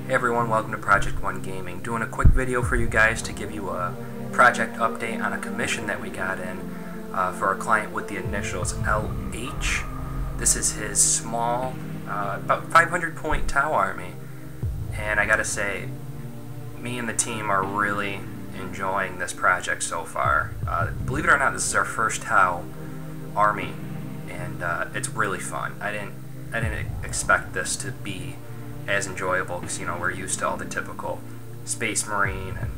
Hey everyone, welcome to Projectonegaming. Doing a quick video for you guys to give you a project update on a commission that we got in for a client with the initials LH. This is his small, about 500 point Tau army. And I gotta say, me and the team are really enjoying this project so far. Believe it or not, this is our first Tau army, and it's really fun. I didn't expect this to be as enjoyable because, you know, we're used to all the typical Space Marine, and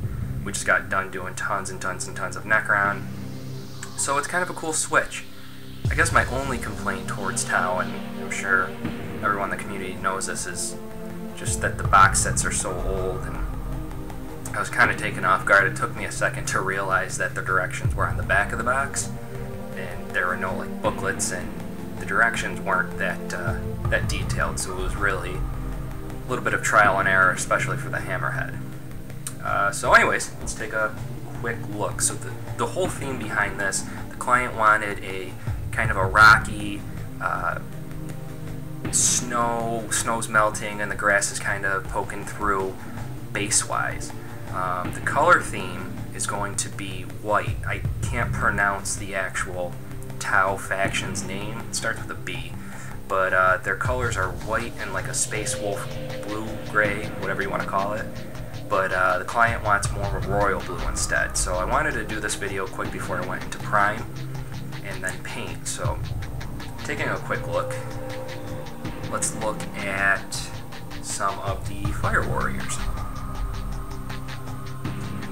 we just got done doing tons and tons and tons of Necron. So it's kind of a cool switch. I guess my only complaint towards Tau, and I'm sure everyone in the community knows this, is just that the box sets are so old, and I was kind of taken off guard. It took me a second to realize that the directions were on the back of the box, and there were no like booklets, and the directions weren't that detailed, so it was really a little bit of trial and error, especially for the Hammerhead. So anyways, let's take a quick look. So the whole theme behind this, the client wanted a kind of a rocky, snow's melting and the grass is kind of poking through base-wise. The color theme is going to be white. I can't pronounce the actual Tau faction's name. It starts with a B. But their colors are white and like a Space Wolf blue, gray, whatever you want to call it. But the client wants more of a royal blue instead. So I wanted to do this video quick before I went into prime and then paint. So taking a quick look, let's look at some of the Fire Warriors.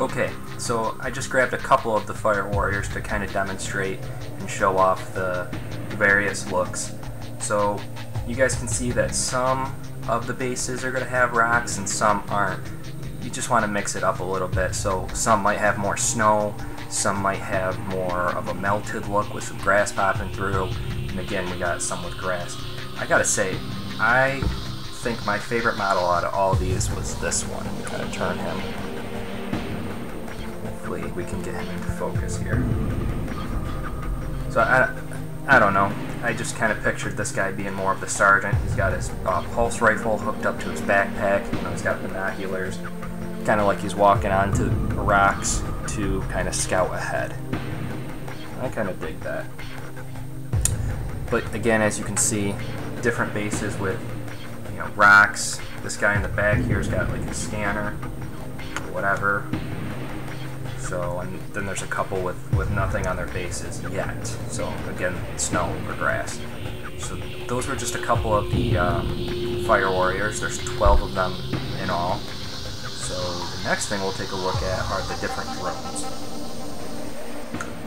Okay, so I just grabbed a couple of the Fire Warriors to kind of demonstrate and show off the various looks. So you guys can see that some of the bases are going to have rocks and some aren't. You just want to mix it up a little bit. So some might have more snow, some might have more of a melted look with some grass popping through, and again we got some with grass. I gotta say, I think my favorite model out of all these was this one. Kind of turn him. Hopefully we can get him into focus here. So I don't know. I just kind of pictured this guy being more of the sergeant. He's got his pulse rifle hooked up to his backpack. You know, he's got binoculars. Kind of like he's walking onto rocks to kind of scout ahead. I kind of dig that. But again, as you can see, different bases with, you know, rocks. This guy in the back here's got like a scanner, or whatever. So, and then there's a couple with nothing on their bases yet. So again, snow or grass. So those were just a couple of the Fire Warriors. There's 12 of them in all. So the next thing we'll take a look at are the different drones.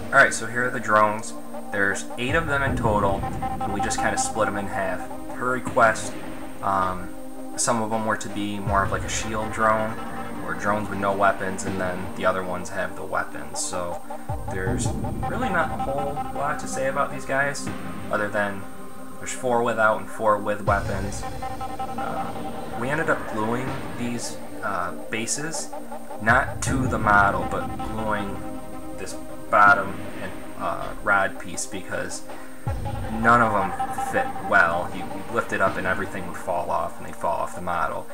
Alright, so here are the drones. There's 8 of them in total, and we just kind of split them in half. Per request, some of them were to be more of like a shield drone, or drones with no weapons, and then the other ones have the weapons. So there's really not a whole lot to say about these guys, other than there's 4 without and 4 with weapons. We ended up gluing these bases, not to the model, but gluing this bottom and rod piece because none of them fit well. You lift it up and everything would fall off, and they fall off the model.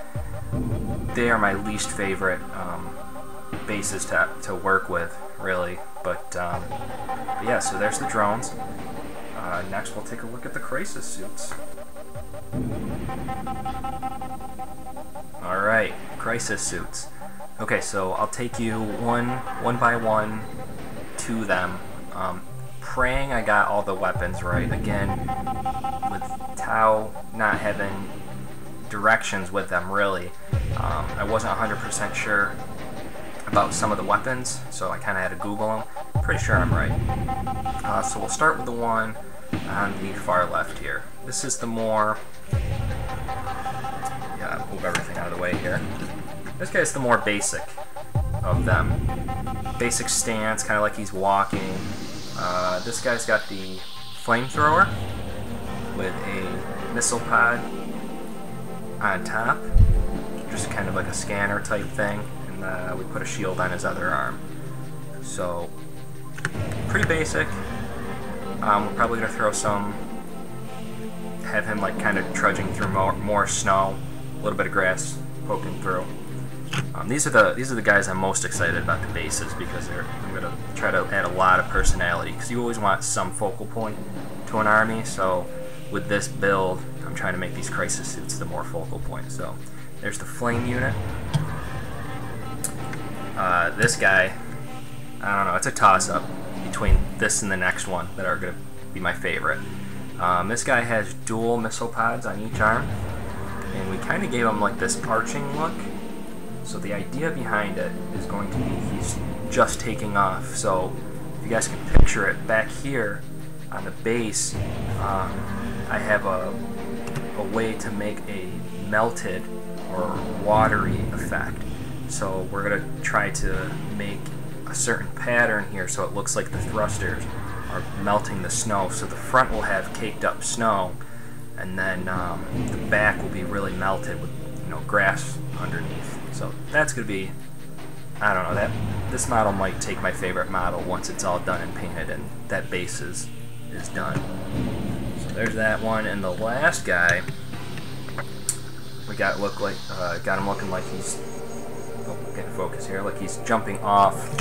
They are my least favorite bases to work with, really. But yeah, so there's the drones. Next we'll take a look at the crisis suits. Alright, crisis suits. Okay, so I'll take you one by one to them. Praying I got all the weapons right. Again, with Tau not having directions with them, really, I wasn't 100% sure about some of the weapons, so I kind of had to Google them. Pretty sure I'm right. So we'll start with the one on the far left here. This is the more... Yeah, move everything out of the way here. This guy's the more basic of them. Basic stance, kind of like he's walking. This guy's got the flamethrower with a missile pod on top, just kind of like a scanner type thing, and we put a shield on his other arm. So pretty basic. We're probably gonna throw some, have him like kind of trudging through more snow, a little bit of grass poking through. These are the guys I'm most excited about, the bases, because I'm going to try to add a lot of personality, because you always want some focal point to an army. So with this build, I'm trying to make these crisis suits the more focal point. So there's the flame unit. This guy, I don't know, it's a toss-up between this and the next one that are going to be my favorite. This guy has dual missile pods on each arm, and we kind of gave him like this arching look. So the idea behind it is going to be he's just taking off. So if you guys can picture it, back here on the base, I have a way to make a melted or watery effect. So we're going to try to make a certain pattern here so it looks like the thrusters are melting the snow. So the front will have caked up snow, and then the back will be really melted with, you know, grass underneath. So that's going to be, I don't know, this model might take my favorite model once it's all done and painted and that base is done. So there's that one, and the last guy we got him looking like he's, getting focus here, like he's jumping off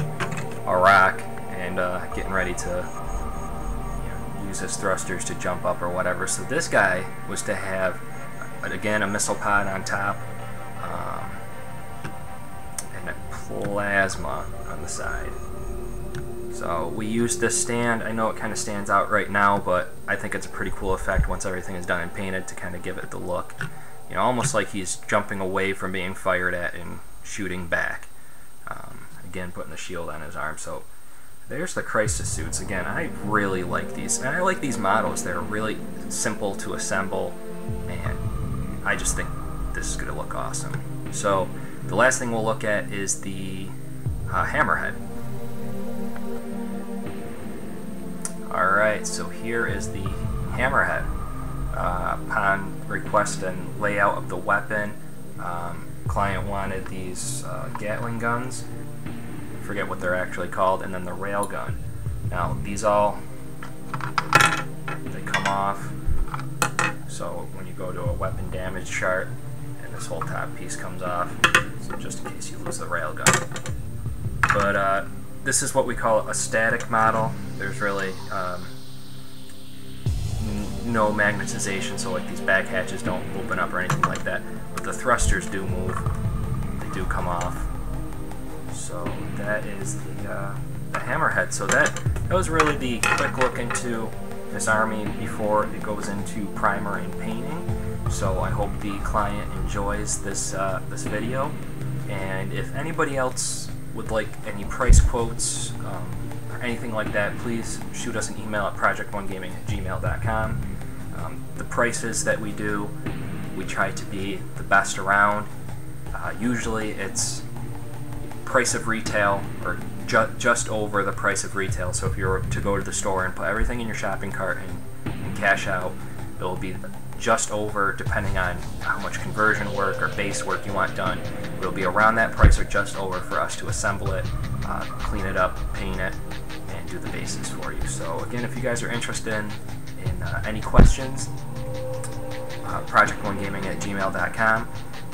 a rock and getting ready to, you know, use his thrusters to jump up or whatever. So this guy was to have, again, a missile pod on top, and a plasma on the side. So we used this stand. I know it kind of stands out right now, but I think it's a pretty cool effect once everything is done and painted, to kind of give it the look, you know, almost like he's jumping away from being fired at and shooting back. Again, putting the shield on his arm. So there's the crisis suits. Again, I really like these, and I like these models. They're really simple to assemble, and I just think this is going to look awesome. So the last thing we'll look at is the Hammerhead. Alright, so here is the Hammerhead. Upon request and layout of the weapon, client wanted these Gatling guns. I forget what they're actually called, and then the railgun. Now these all, they come off, so when you go to a weapon damage chart, and this whole top piece comes off, so just in case you lose the railgun. But this is what we call a static model. There's really no magnetization, so like these back hatches don't open up or anything like that. But the thrusters do move. They do come off. So that is the Hammerhead. So that was really the quick look into this army before it goes into primer and painting. So I hope the client enjoys this this video. And if anybody else would like any price quotes or anything like that, please shoot us an email at projectonegaming@gmail.com. The prices that we do, we try to be the best around. Usually it's price of retail, or just over the price of retail. So if you were to go to the store and put everything in your shopping cart and cash out, it will be just over, depending on how much conversion work or base work you want done. It will be around that price or just over for us to assemble it, clean it up, paint it, and do the bases for you. So again, if you guys are interested in any questions, projectonegaming@gmail.com,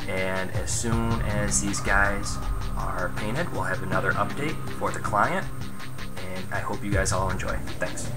and as soon as these guys are painted, we'll have another update for the client, and I hope you guys all enjoy. Thanks.